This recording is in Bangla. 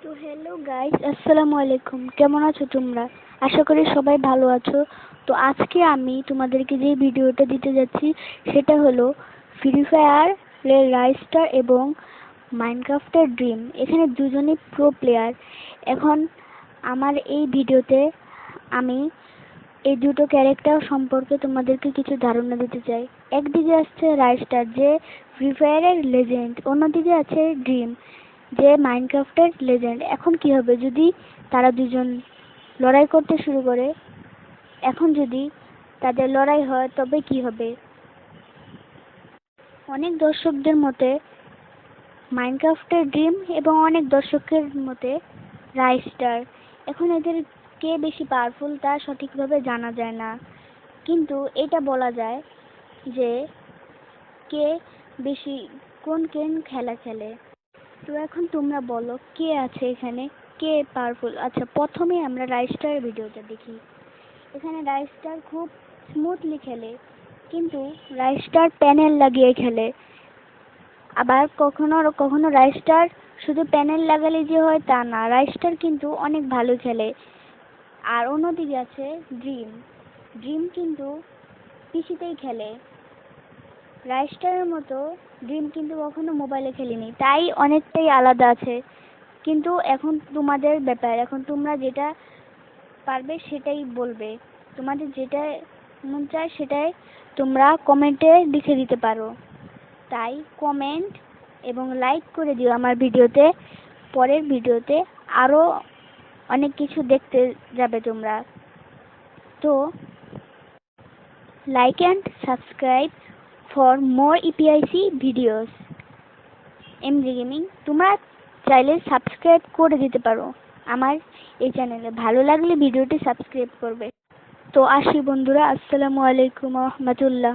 তো হ্যালো গাইস, আসসালামু আলাইকুম। কেমন আছো তোমরা? আশা করি সবাই ভালো আছো। তো আজকে আমি তোমাদেরকে যে ভিডিওটা দিতে যাচ্ছি সেটা হলো ফ্রি ফায়ার এর রাইস্টার এবং মাইনক্রাফটের ড্রিম। এখানে দুজনেই প্রো প্লেয়ার। এখন আমার এই ভিডিওতে আমি এই দুটো ক্যারেক্টার সম্পর্কে তোমাদেরকে কিছু ধারণা দিতে চাই। একদিকে আছে রাইস্টার, যে ফ্রি ফায়ারের লেজেন্ড, অন্যদিকে আছে ড্রিম, যে মাইনক্রাফটের লেজেন্ড। এখন কি হবে যদি তারা দুজন লড়াই করতে শুরু করে? এখন যদি তাদের লড়াই হয় তবে কি হবে? অনেক দর্শকদের মতে মাইনক্রাফটের ড্রিম এবং অনেক দর্শকের মতে রাইস্টার। এখন এদের কে বেশি পাওয়ারফুল তা সঠিকভাবে জানা যায় না, কিন্তু এটা বলা যায় যে কে বেশি কোন খেলা খেলে। তো এখন তোমরা বলো কে আছে এখানে, কে পাওয়ারফুল? আচ্ছা, প্রথমে আমরা রাইস্টার ভিডিওটা দেখি। এখানে রাইস্টার খুব স্মুথলি খেলে, কিন্তু রাইস্টার প্যানেল লাগিয়ে খেলে। আবার কখনো কখনো রাইস্টার শুধু প্যানেল লাগালে যে হয় তা না, রাইস্টার কিন্তু অনেক ভালো খেলে। আর অন্যদিকে আছে ড্রিম। ড্রিম কিন্তু পিসিতেই খেলে। রাইস্টারের মতো ড্রিম কিন্তু কখনো মোবাইলে খেলিনি, তাই অনেকটাই আলাদা আছে। কিন্তু এখন তোমাদের ব্যাপার, এখন তোমরা যেটা পারবে সেটাই বলবে। তোমাদের যেটা মন চায় সেটাই তোমরা কমেন্টে লিখে দিতে পারো। তাই কমেন্ট এবং লাইক করে দিও আমার ভিডিওতে। পরের ভিডিওতে আরো অনেক কিছু দেখতে যাবে তোমরা। তো like and subscribe for more EPIC videos. MG gaming, তোমরা চাইলে সাবস্ক্রাইব করে দিতে পারো আমার এই চ্যানেলে। ভালো লাগলে ভিডিওটি সাবস্ক্রাইব করবে। তো আসি বন্ধুরা, আসসালামু আলাইকুম রহমতুল্লাহ।